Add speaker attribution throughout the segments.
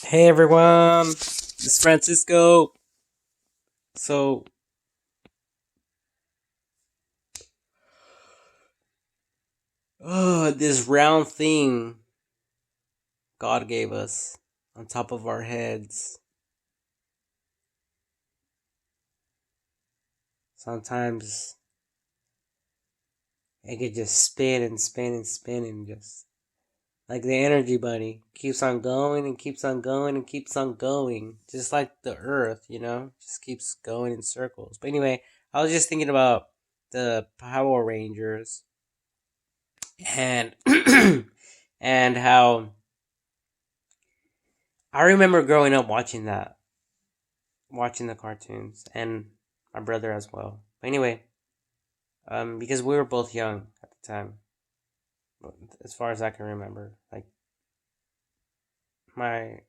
Speaker 1: Hey everyone, it's Francisco. So, this round thing God gave us on top of our heads. Sometimes it could just spin and spin and spin and just like the energy bunny keeps on going and keeps on going and keeps on going, just like the earth, just keeps going in circles. But anyway, I was just thinking about the Power Rangers and and how I remember growing up watching watching the cartoons, and my brother as well. But anyway, because we were both young at the time, as far as I can remember. Like my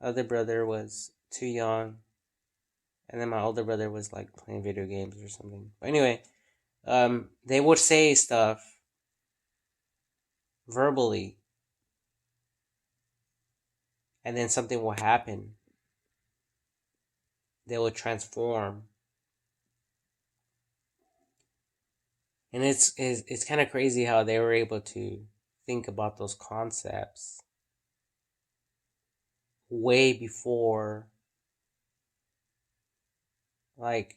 Speaker 1: other brother was too young, and then my older brother was like playing video games or something. But anyway, they would say stuff verbally, and then something will happen. They will transform, and it's kind of crazy how they were able to think about those concepts way before, like,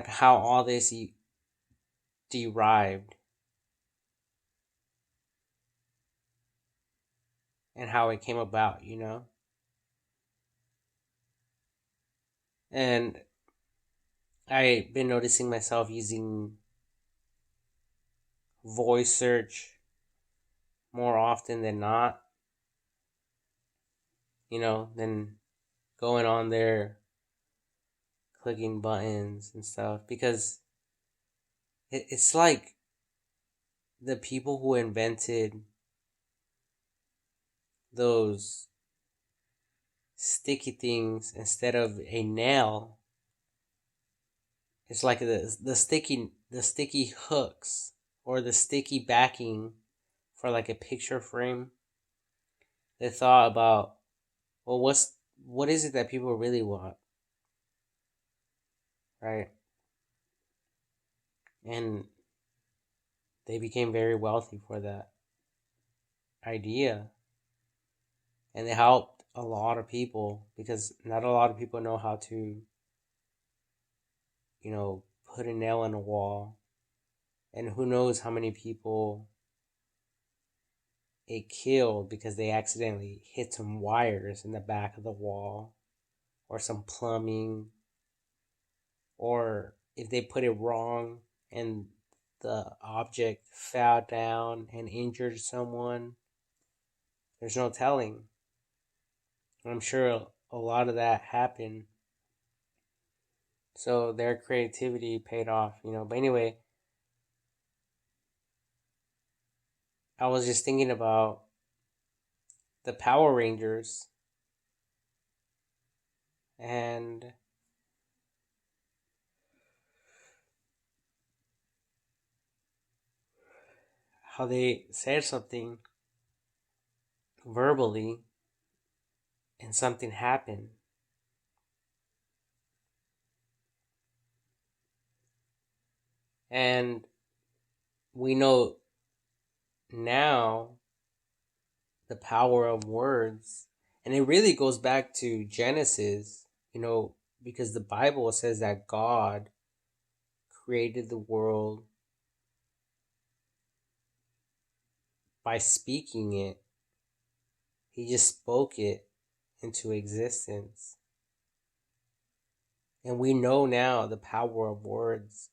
Speaker 1: how all this derived and how it came about. And I've been noticing myself using voice search more often than not, than going on there clicking buttons and stuff, because it's like the people who invented those sticky things instead of a nail. It's like the sticky hooks or the sticky backing for like a picture frame. They thought about, well, what is it that people really want, right? And they became very wealthy for that idea, and they helped a lot of people because not a lot of people know how to, put a nail in a wall, and who knows how many people it killed because they accidentally hit some wires in the back of the wall or some plumbing, or if they put it wrong and the object fell down and injured someone, there's no telling. I'm sure a lot of that happened. So their creativity paid off. But anyway, I was just thinking about the Power Rangers and how they said something verbally and something happened. And we know now the power of words. And it really goes back to Genesis, because the Bible says that God created the world by speaking it. He just spoke it into existence. And we know now the power of words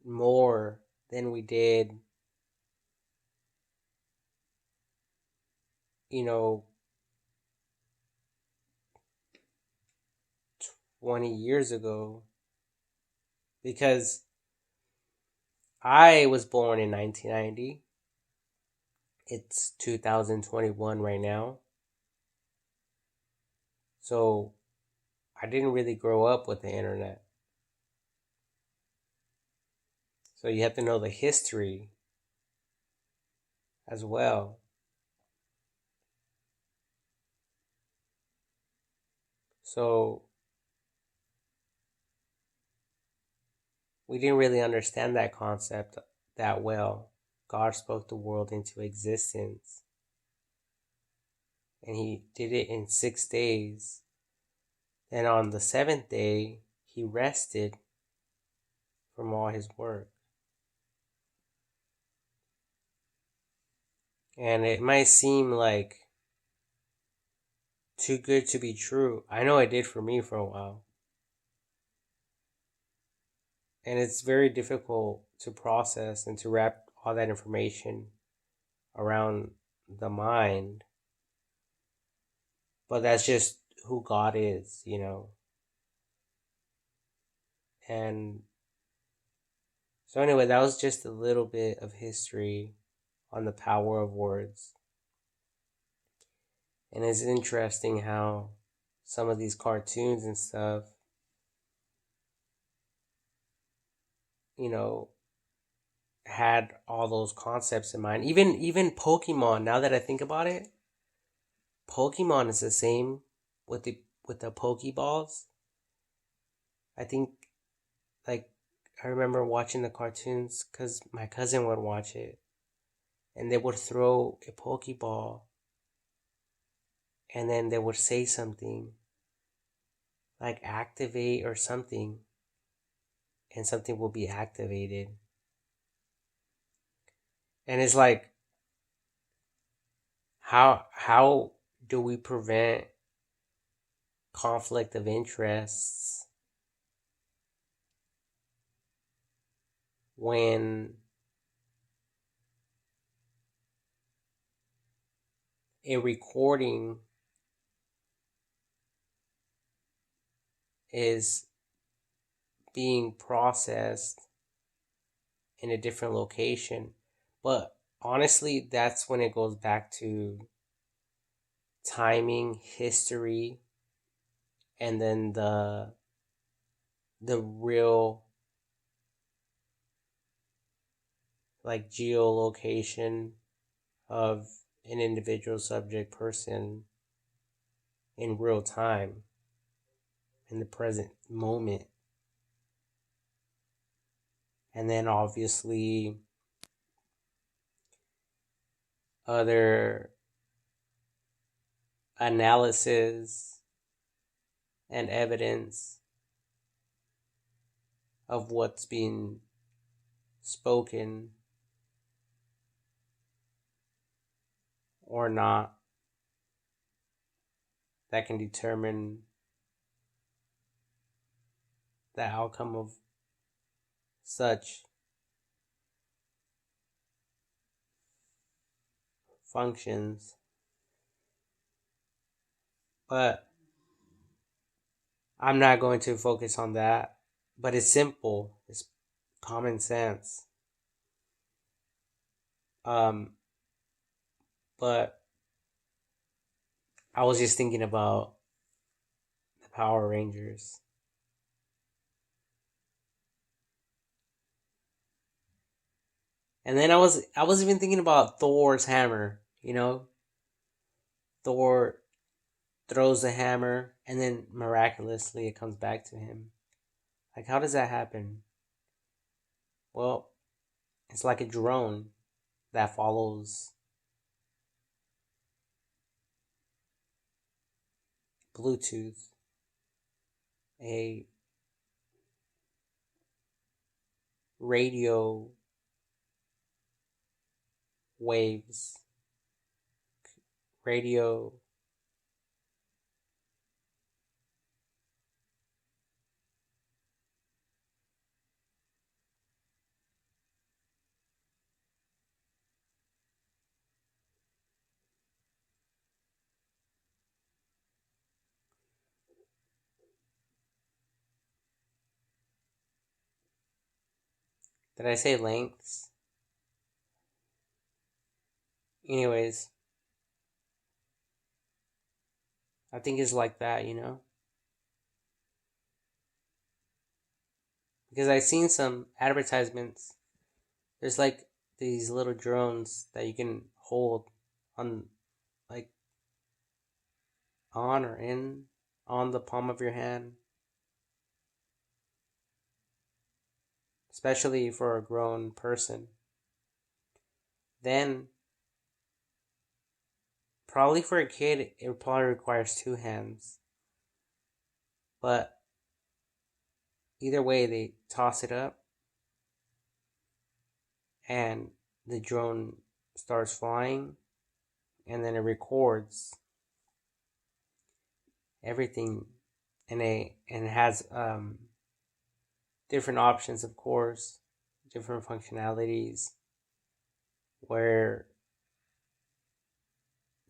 Speaker 1: more than we did, you know, 20 years ago. Because I was born in 1990. It's 2021 right now. So I didn't really grow up with the internet. So you have to know the history as well. So we didn't really understand that concept that well. God spoke the world into existence, and he did it in 6 days. And on the seventh day, he rested from all his work. And it might seem like too good to be true. I know it did for me for a while. And it's very difficult to process and to wrap all that information around the mind. But that's just who God is, you know. And so, anyway, that was just a little bit of history on the power of words. And it's interesting how some of these cartoons and stuff, you know, had all those concepts in mind. Even Pokemon, now that I think about it, Pokemon is the same with the Pokeballs. I think, like, I remember watching the cartoons because my cousin would watch it, and they would throw a Pokeball, and then they would say something like activate or something, and something will be activated. And it's like, how do we prevent conflict of interests when a recording is being processed in a different location? But honestly, that's when it goes back to timing, history, and then the real, like, geolocation of an individual subject person in real time, in the present moment. And then obviously other analysis and evidence of what's being spoken or not that can determine the outcome of such functions. But I'm not going to focus on that. But it's simple, it's common sense. But I was just thinking about the Power Rangers. And then I was even thinking about Thor's hammer, you know? Thor throws the hammer and then miraculously it comes back to him. Like, how does that happen? Well, it's like a drone that follows Bluetooth, a radio waves, radio. Did I say lengths? Anyways, I think it's like that, you know? Because I've seen some advertisements. There's like these little drones that you can hold on, like on or in on the palm of your hand, especially for a grown person. Then, probably for a kid, it probably requires two hands. But either way, they toss it up and the drone starts flying, and then it records everything, and it has different options, of course, different functionalities where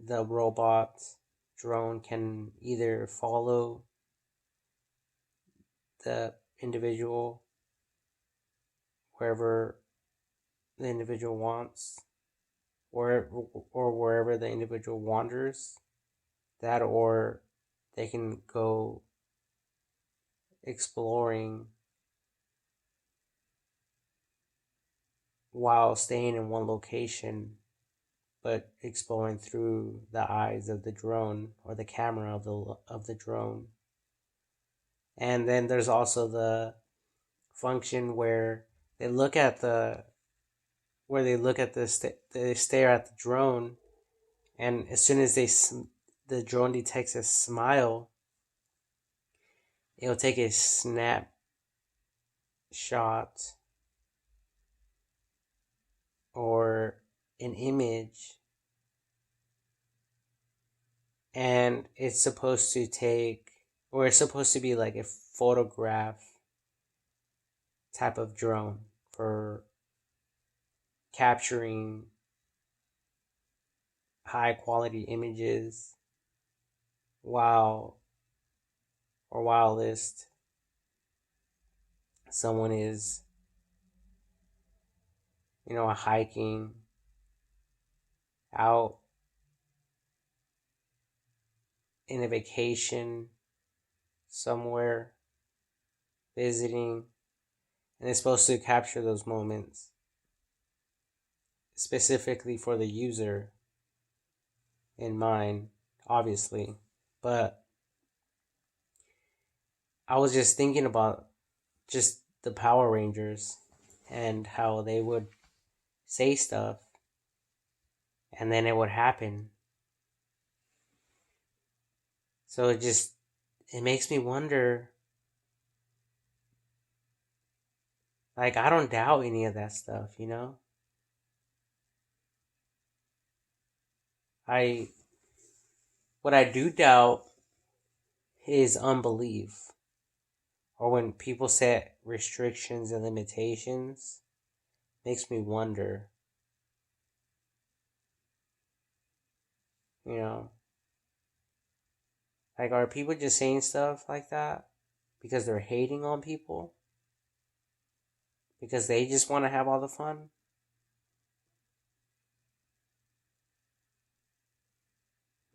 Speaker 1: the robot drone can either follow the individual wherever the individual wants, or wherever the individual wanders, that, or they can go exploring while staying in one location, but exploring through the eyes of the drone or the camera of the drone. And then there's also the function where they look at the they stare at the drone, and as soon as the drone detects a smile, it'll take a snapshot or an image, and it's supposed to take, or it's supposed to be like a photograph type of drone for capturing high quality images while whilst someone is, hiking out in a vacation somewhere, visiting, and it's supposed to capture those moments specifically for the user in mind, obviously. But I was just thinking about just the Power Rangers and how they would say stuff and then it would happen. So it makes me wonder, like, I don't doubt any of that stuff, you know? I What I do doubt is unbelief, or when people set restrictions and limitations, makes me wonder, you know, like, are people just saying stuff like that because they're hating on people, because they just want to have all the fun?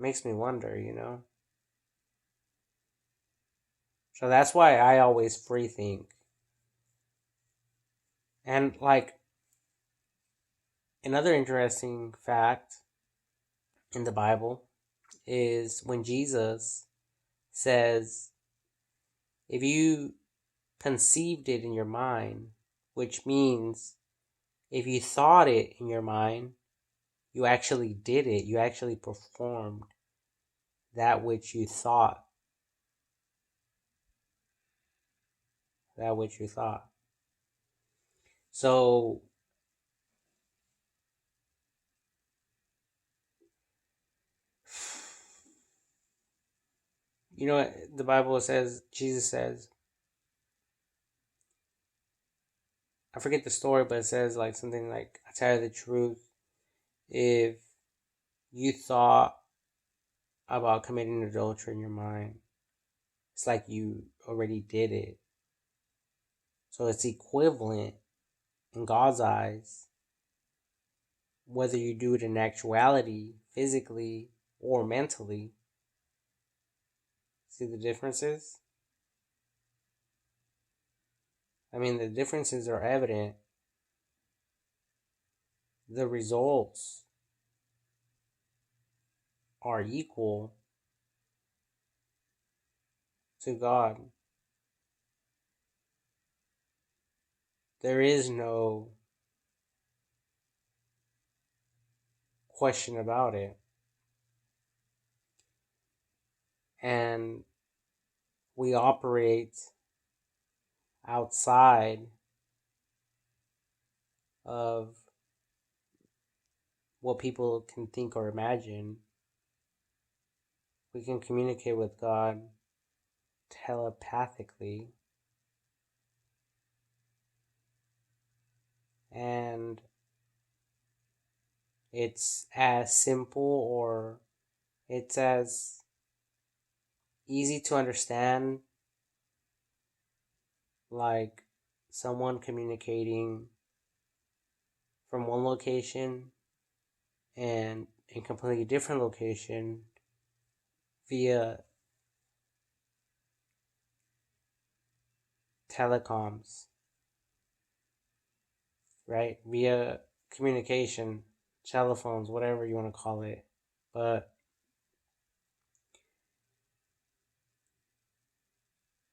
Speaker 1: Makes me wonder, you know. So that's why I always free think. And like, another interesting fact in the Bible is when Jesus says, if you conceived it in your mind, which means if you thought it in your mind, you actually did it. You actually performed that which you thought. That which you thought. So, you know what the Bible says, Jesus says, I forget the story, but it says like something like, I tell you the truth, if you thought about committing adultery in your mind, it's like you already did it. So it's equivalent in God's eyes, whether you do it in actuality, physically, or mentally. See the differences? I mean, the differences are evident. The results are equal to God. There is no question about it. And we operate outside of what people can think or imagine. We can communicate with God telepathically. And it's as simple or it's as easy to understand like someone communicating from one location and in completely different location via telecoms, right? Via communication, telephones, whatever you want to call it. But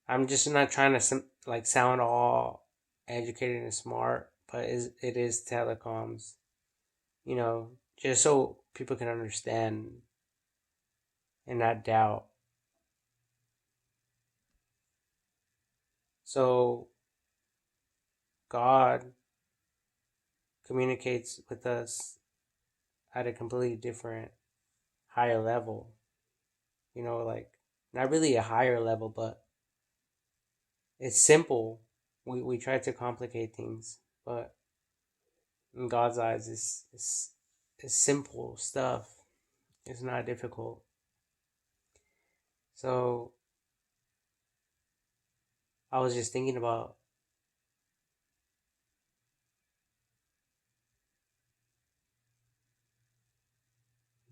Speaker 1: I'm just not trying to like sound all educated and smart, but it is telecoms, just so people can understand and not doubt. So God communicates with us at a completely different, higher level. Like not really a higher level, but it's simple. We try to complicate things, but in God's eyes, it's simple stuff. It's not difficult. So I was just thinking about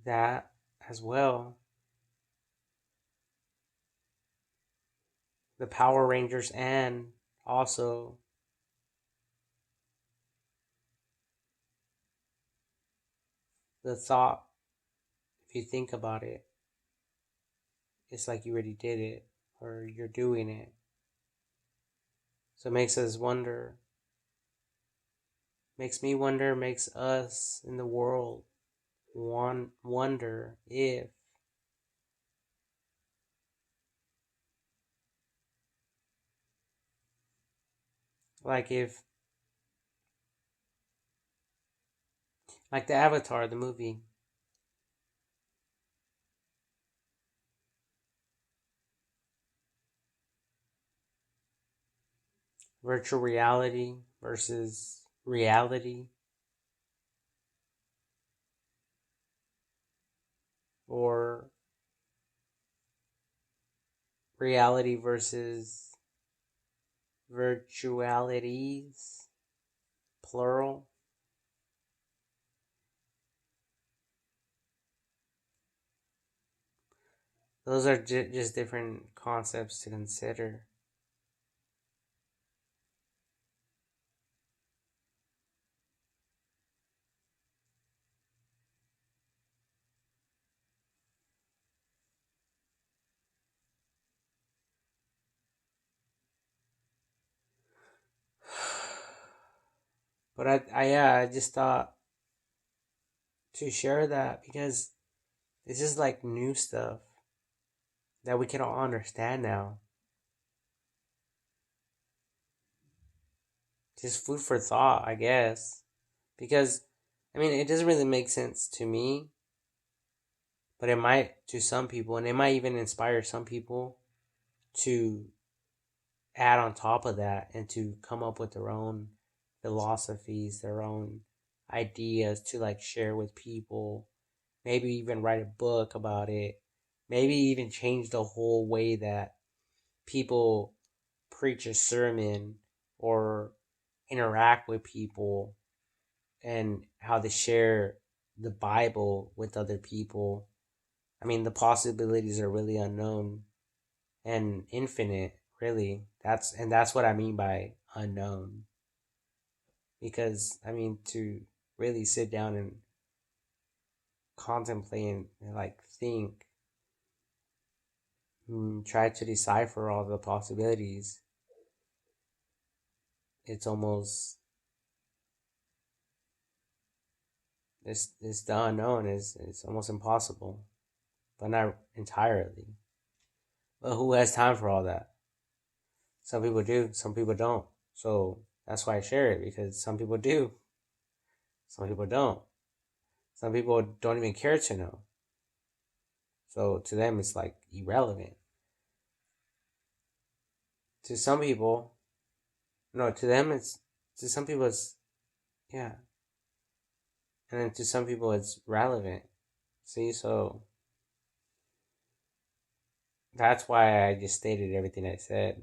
Speaker 1: that as well. The Power Rangers and also the thought, if you think about it, it's like you already did it or you're doing it. So it makes us wonder, makes me wonder, makes us in the world wonder if, like if, like the Avatar, the movie, virtual reality versus reality, or reality versus virtualities, plural. Those are just different concepts to consider. But I just thought to share that because this is like new stuff that we can all understand now. Just food for thought, I guess. Because, I mean, it doesn't really make sense to me, but it might to some people, and it might even inspire some people to add on top of that and to come up with their own philosophies, their own ideas to like share with people. Maybe even write a book about it. Maybe even change the whole way that people preach a sermon or interact with people and how they share the Bible with other people. I mean, the possibilities are really unknown and infinite, really. That's what I mean by unknown. Because, I mean, to really sit down and contemplate and like think, try to decipher all the possibilities, it's almost, it's the unknown is it's almost impossible, but not entirely. But who has time for all that? Some people do, some people don't. So that's why I share it, because some people do, some people don't. Some people don't even care to know. So to them, it's like irrelevant. To some people, no, to them, to some people, yeah. And then to some people, it's relevant. See, so that's why I just stated everything I said,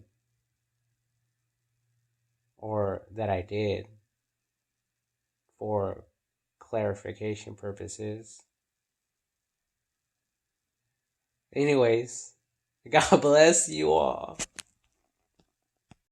Speaker 1: or that I did, for clarification purposes. Anyways, God bless you all.